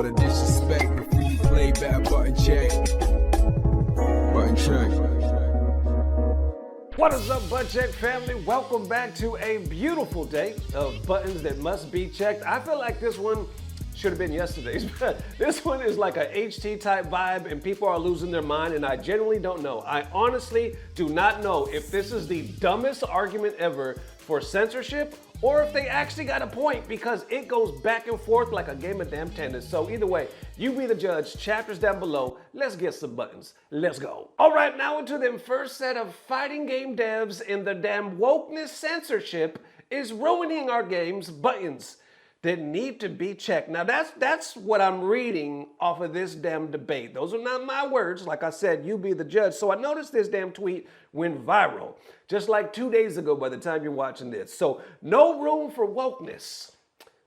all the disrespect before you play back. Button check. Button check. What is up, Butt Check family? Welcome back to a beautiful day of buttons that must be checked. I feel like this one should have been yesterday's. This one is like a HT type vibe and people are losing their mind, and I genuinely don't know. I honestly do not know if this is the dumbest argument ever for censorship or if they actually got a point, because it goes back and forth like a game of damn tennis. So either way, you be the judge. Chapters down below. Let's get some buttons. Let's go. All right, now into them first set of fighting game devs in the damn wokeness censorship is ruining our games buttons that need to be checked. Now that's what I'm reading off of this damn debate. Those are not my words. Like I said, you be the judge. So I noticed this damn tweet went viral just like 2 days ago by the time you're watching this. So no room for wokeness.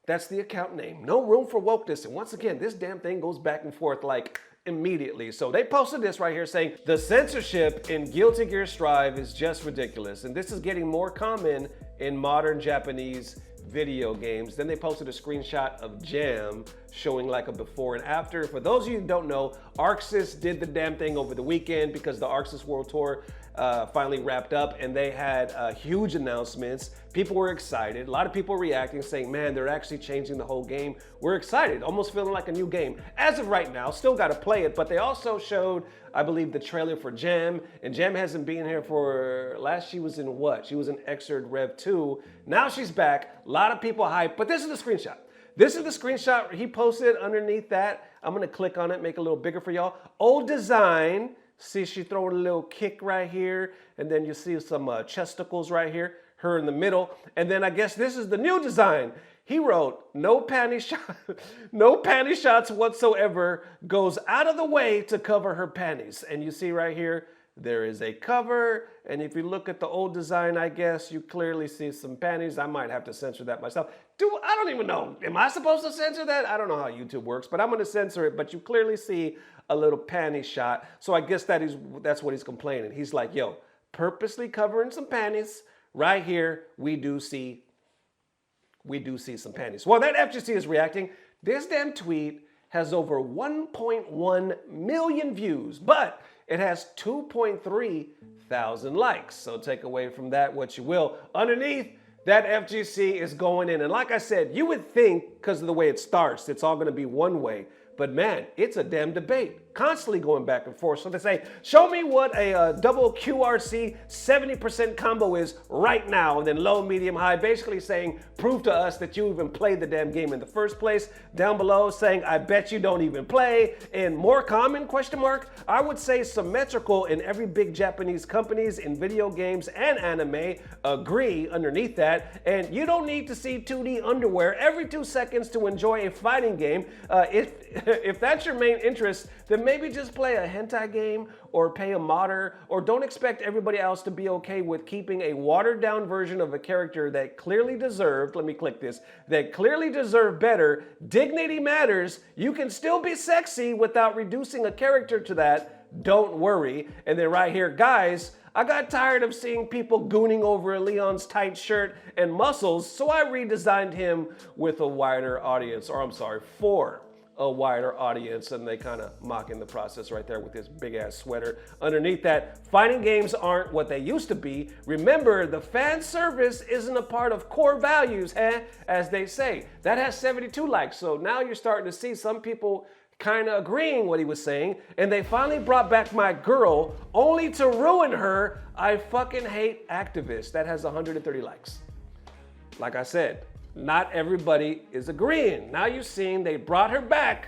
That's the account name. No room for wokeness. And once again, this damn thing goes back and forth like immediately. So they posted this right here saying, the censorship in Guilty Gear Strive is just ridiculous. And this is getting more common in modern Japanese video games. Then they posted a screenshot of Jam showing like a before and after. For those of you who don't know, ArcSys did the damn thing over the weekend because the ArcSys World Tour finally wrapped up, and they had huge announcements. People were excited. A lot of people reacting, saying, man, they're actually changing the whole game. We're excited, almost feeling like a new game. As of right now, still got to play it, but they also showed, I believe, the trailer for Jam, and Jam hasn't been here for, last she was in what? She was in Xrd Rev 2. Now she's back. A lot of people hype, but this is the screenshot. This is the screenshot he posted underneath that. I'm gonna click on it, make it a little bigger for y'all. Old design. See, she throwing a little kick right here, and then you see some chesticles right here, her in the middle, and then I guess this is the new design. He wrote, no panty shots whatsoever, goes out of the way to cover her panties. And you see right here, there is a cover, and if you look at the old design, I guess you clearly see some panties. I might have to censor that myself. I don't even know. Am I supposed to censor that? I don't know how YouTube works, but I'm gonna censor it. But you clearly see a little panty shot. So I guess that's what he's complaining. He's like, yo, purposely covering some panties. Right here, we do see some panties. Well, that FGC is reacting. This damn tweet has over 1.1 million views, but it has 2.3 thousand likes. So take away from that what you will. Underneath, that FGC is going in. And like I said, you would think, because of the way it starts, it's all going to be one way. But man, it's a damn debate, constantly going back and forth. So they say, show me what a double QRC 70% combo is right now, and then low, medium, high, basically saying, prove to us that you even played the damn game in the first place. Down below saying, I bet you don't even play. And more common, question mark, I would say symmetrical in every big Japanese companies in video games and anime agree underneath that. And you don't need to see 2D underwear every 2 seconds to enjoy a fighting game. If that's your main interest, then maybe just play a hentai game or pay a modder, or don't expect everybody else to be okay with keeping a watered down version of a character that clearly deserved, let me click this, that clearly deserved better. Dignity matters. You can still be sexy without reducing a character to that. Don't worry. And then right here, guys, I got tired of seeing people gooning over Leon's tight shirt and muscles, so I redesigned him with a wider audience, or I'm sorry, for a wider audience, and they kind of mocking the process right there with this big ass sweater. Underneath that, fighting games aren't what they used to be. Remember, the fan service isn't a part of core values, as they say. That has 72 likes, so now you're starting to see some people kind of agreeing what he was saying, and they finally brought back my girl only to ruin her. I fucking hate activists. That has 130 likes. Like I said, not everybody is agreeing. Now you've seen they brought her back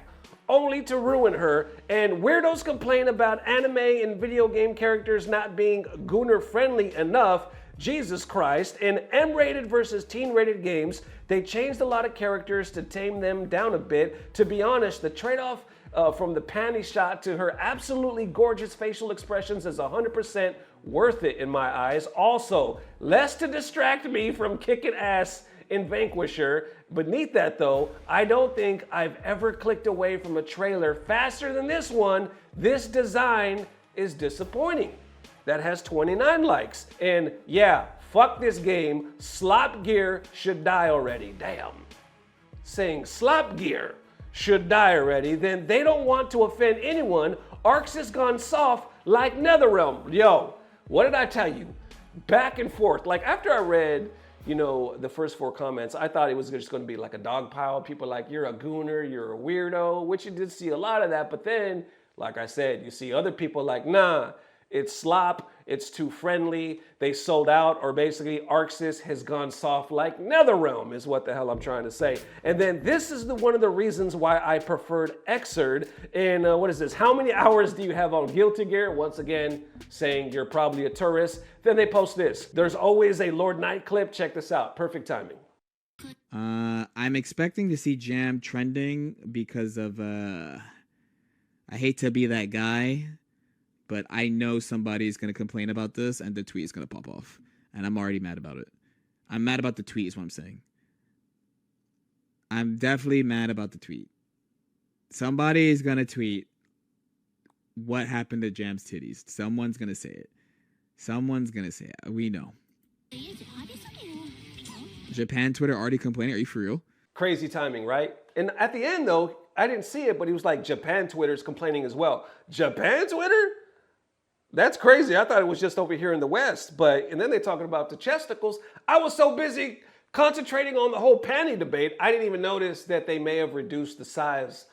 only to ruin her, and weirdos complain about anime and video game characters not being gooner friendly enough. Jesus Christ. In M-rated versus teen-rated games, they changed a lot of characters to tame them down a bit. To be honest, the trade-off from the panty shot to her absolutely gorgeous facial expressions is 100% worth it in my eyes. Also, less to distract me from kicking ass in Vanquisher. Beneath that though, I don't think I've ever clicked away from a trailer faster than this one. This design is disappointing. That has 29 likes. And yeah, fuck this game. Slop Gear should die already. Damn. Saying Slop Gear should die already, then they don't want to offend anyone. ArcSys gone soft like NetherRealm. Yo, what did I tell you? Back and forth. Like after I read, the first 4 comments, I thought it was just going to be like a dog pile. People like, you're a gooner, you're a weirdo, which you did see a lot of that. But then, like I said, you see other people like, nah, it's slop, it's too friendly, they sold out, or basically ArcSys has gone soft like NetherRealm is what the hell I'm trying to say. And then this is one of the reasons why I preferred Xrd. And what is this? How many hours do you have on Guilty Gear? Once again, saying you're probably a tourist. Then they post this. There's always a Lord Knight clip. Check this out. Perfect timing. I'm expecting to see Jam trending because of, I hate to be that guy, but I know somebody's going to complain about this and the tweet is going to pop off. And I'm already mad about it. I'm mad about the tweet is what I'm saying. I'm definitely mad about the tweet. Somebody is going to tweet what happened to Jam's titties. Someone's going to say it. Someone's going to say it. We know. Japan Twitter already complaining. Are you for real? Crazy timing, right? And at the end, though, I didn't see it, but he was like, Japan Twitter's complaining as well. Japan Twitter? That's crazy. I thought it was just over here in the West. And then they're talking about the chesticles. I was so busy concentrating on the whole panty debate, I didn't even notice that they may have reduced the size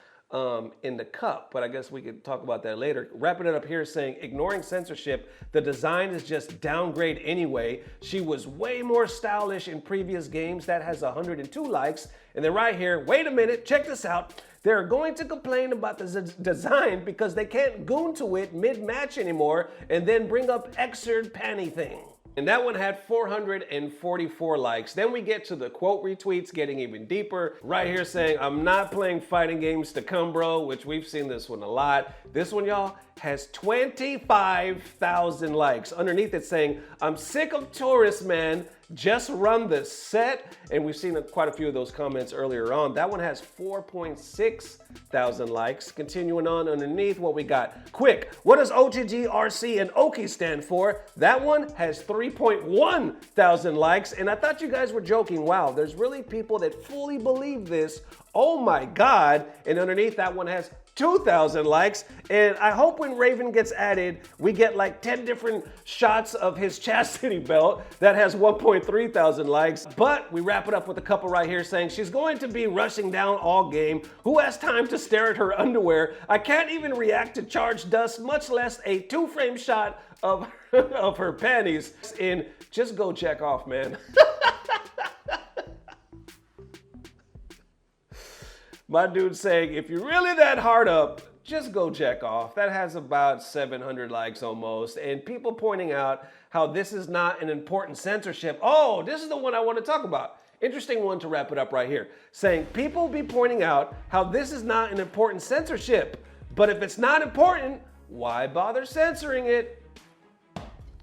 in the cup, but I guess we could talk about that later. Wrapping it up here saying, ignoring censorship, the design is just downgrade anyway. She was way more stylish in previous games. That has 102 likes. And then right here, wait a minute, check this out. They're going to complain about the design because they can't goon to it mid-match anymore and then bring up Xrd panty thing. And that one had 444 likes. Then we get to the quote retweets getting even deeper. Right here saying, I'm not playing fighting games to come, bro, which we've seen this one a lot. This one, y'all, has 25,000 likes. Underneath it saying, I'm sick of tourists, man. Just run the set. And we've seen quite a few of those comments earlier on. That one has 4.6 thousand likes. Continuing on underneath what we got. Quick, what does OTG, RC, and Oki stand for? That one has 3.1 thousand likes. And I thought you guys were joking. Wow, there's really people that fully believe this. Oh my God. And underneath that one has 2,000 likes, and I hope when Raven gets added, we get like 10 different shots of his chastity belt that has 1.3 thousand likes. But we wrap it up with a couple right here saying she's going to be rushing down all game. Who has time to stare at her underwear? I can't even react to charged dust, much less a 2-frame shot of of her panties. And just go check off, man. My dude saying, if you're really that hard up, just go check off. That has about 700 likes almost. And people pointing out how this is not an important censorship. Oh, this is the one I want to talk about. Interesting one to wrap it up right here. Saying people be pointing out how this is not an important censorship. But if it's not important, why bother censoring it?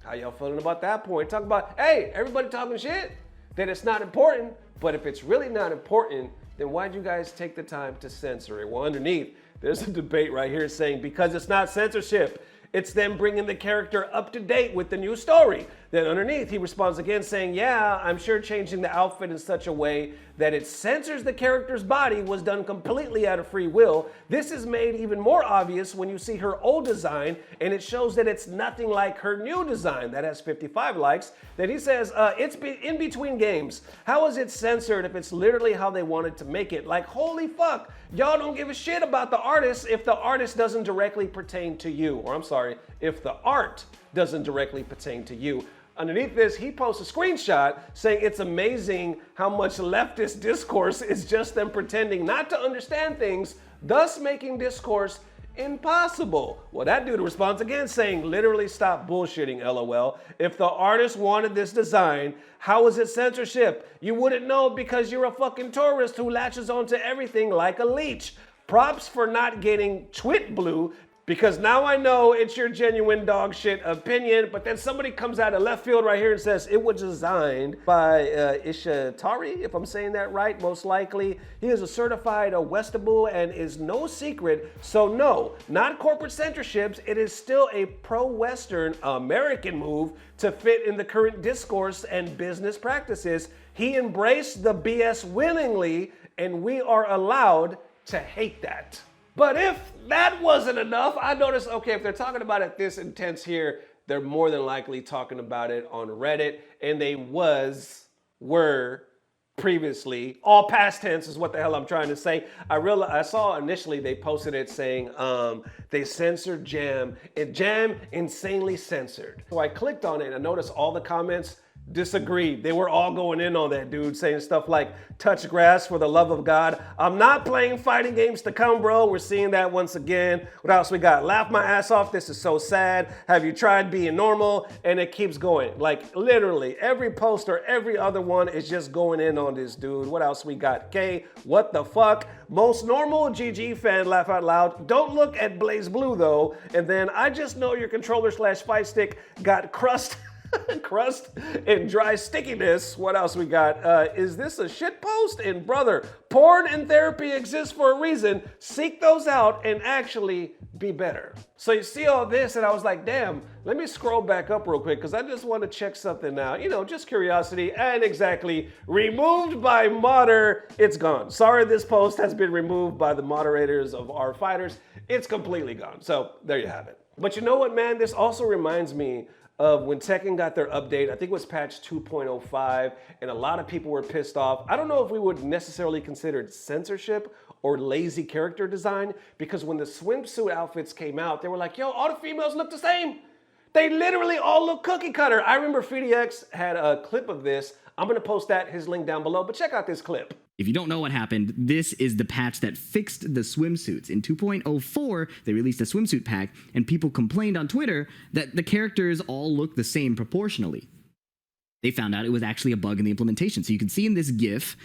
How y'all feeling about that point? Talk about, hey, everybody talking shit that it's not important. But if it's really not important, then why'd you guys take the time to censor it? Well, underneath, there's a debate right here saying because it's not censorship, it's them bringing the character up to date with the new story. Then underneath, he responds again saying, yeah, I'm sure changing the outfit in such a way that it censors the character's body was done completely out of free will. This is made even more obvious when you see her old design, and it shows that it's nothing like her new design. That has 55 likes. Then he says, it's in between games. How is it censored if it's literally how they wanted to make it? Like, holy fuck, y'all don't give a shit about the artist if the artist doesn't directly pertain to you. Or I'm sorry, if the art doesn't directly pertain to you. Underneath this, he posts a screenshot saying it's amazing how much leftist discourse is just them pretending not to understand things, thus making discourse impossible. Well, that dude responds again saying, literally stop bullshitting, LOL. If the artist wanted this design, how is it censorship? You wouldn't know because you're a fucking tourist who latches onto everything like a leech. Props for not getting twit blue, because now I know it's your genuine dog shit opinion, but then somebody comes out of left field right here and says it was designed by Ishitari, if I'm saying that right, most likely. He is a certified Westable and is no secret. So no, not corporate censorships. It is still a pro-Western American move to fit in the current discourse and business practices. He embraced the BS willingly, and we are allowed to hate that. But if that wasn't enough, I noticed, okay, if they're talking about it this intense here, they're more than likely talking about it on Reddit, and they were previously, all past tense is what the hell I'm trying to say. I saw initially they posted it saying they censored Jam, and Jam insanely censored. So I clicked on it and I noticed all the comments disagreed. They were all going in on that dude, saying stuff like, touch grass for the love of God. I'm not playing fighting games to come, bro. We're seeing that once again. What else we got? Laugh my ass off. This is so sad. Have you tried being normal? And it keeps going. Like literally every post or every other one is just going in on this dude. What else we got? K, what the fuck? Most normal GG fan, laugh out loud. Don't look at Blaze Blue though. And then I just know your controller / fight stick got crust and dry stickiness. What else we got? Is this a shit post? And brother, porn and therapy exist for a reason. Seek those out and actually be better. So you see all this and I was like, damn, let me scroll back up real quick because I just want to check something out. You know, just curiosity. And exactly, removed by modder, it's gone. Sorry, this post has been removed by the moderators of our fighters. It's completely gone. So there you have it. But you know what, man? This also reminds me of when Tekken got their update. I think it was patch 2.05, and a lot of people were pissed off. I don't know if we would necessarily consider it censorship or lazy character design, because when the swimsuit outfits came out, they were like, yo, all the females look the same. They literally all look cookie cutter. I remember PhiDX had a clip of this. I'm gonna post that, his link down below, but check out this clip. If you don't know what happened, this is the patch that fixed the swimsuits. In 2.04, they released a swimsuit pack, and people complained on Twitter that the characters all look the same proportionally. They found out it was actually a bug in the implementation. So you can see in this GIF,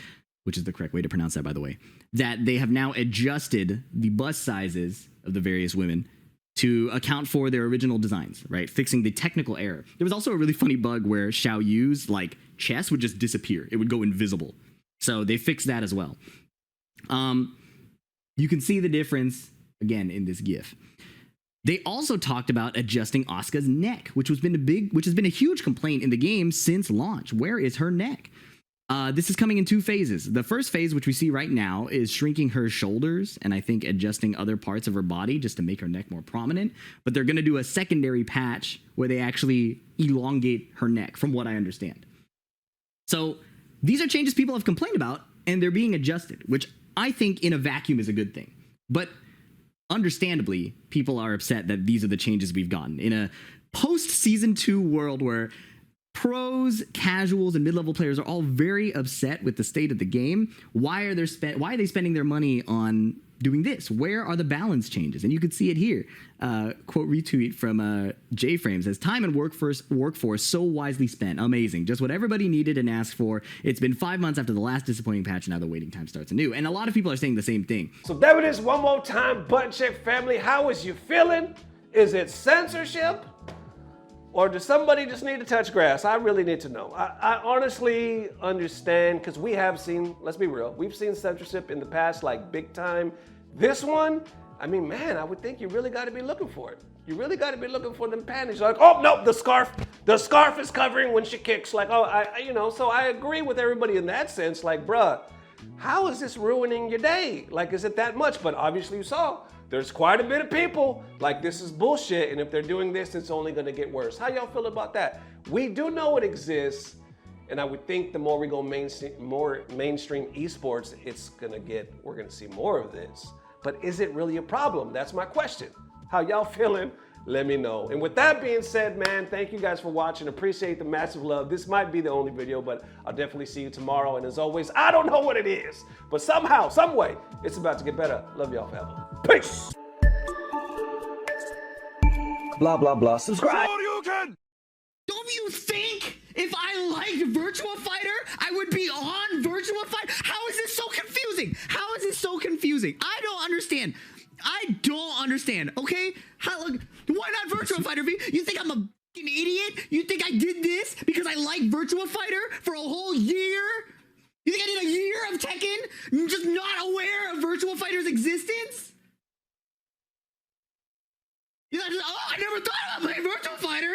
which is the correct way to pronounce that, by the way, that they have now adjusted the bust sizes of the various women to account for their original designs, right? Fixing the technical error. There was also a really funny bug where Xiao Yu's like chest would just disappear. It would go invisible. So they fixed that as well. You can see the difference again in this GIF. They also talked about adjusting Asuka's neck, which has been a huge complaint in the game since launch. Where is her neck? This is coming in 2 phases. The first phase, which we see right now, is shrinking her shoulders and I think adjusting other parts of her body just to make her neck more prominent. But they're going to do a secondary patch where they actually elongate her neck, from what I understand. So these are changes people have complained about, and they're being adjusted, which I think in a vacuum is a good thing. But understandably, people are upset that these are the changes we've gotten. In a post-Season 2 world where pros, casuals, and mid-level players are all very upset with the state of the game, why are they spending their money on doing this? Where are the balance changes? And you can see it here. Quote retweet from J-Frame says, time and workforce so wisely spent. Amazing. Just what everybody needed and asked for. It's been 5 months after the last disappointing patch, and now the waiting time starts anew. And a lot of people are saying the same thing. So there it is one more time, Button Check family. How is you feeling? Is it censorship? Or does somebody just need to touch grass? I really need to know. I honestly understand, because we have seen, let's be real, we've seen censorship in the past, like big time. This one, I mean, man, I would think you really got to be looking for it. You really got to be looking for them panties. Like, oh, no, the scarf is covering when she kicks. Like, oh, so I agree with everybody in that sense. Like, bruh, how is this ruining your day? Like, is it that much? But obviously you saw, there's quite a bit of people like this is bullshit, and if they're doing this, it's only gonna get worse. How y'all feel about that? We do know it exists, and I would think the more we go mainstream esports, we're gonna see more of this. But is it really a problem? That's my question. How y'all feeling? Let me know. And with that being said, man, thank you guys for watching. Appreciate the massive love. This might be the only video, but I'll definitely see you tomorrow. And as always, I don't know what it is, but somehow, some way, it's about to get better. Love y'all forever. Peace. Blah, blah, blah. Subscribe. Don't you think if I liked Virtua Fighter, I would be on Virtua Fighter? How is this so confusing? How is this so confusing? I don't understand. I don't understand, okay? Why not Virtua Fighter V? You think I'm a fucking idiot? You think I did this because I like Virtua Fighter for a whole year? You think I did a year of Tekken? I'm just not aware of Virtua Fighter's existence? You thought, oh, I never thought about playing Virtua Fighter.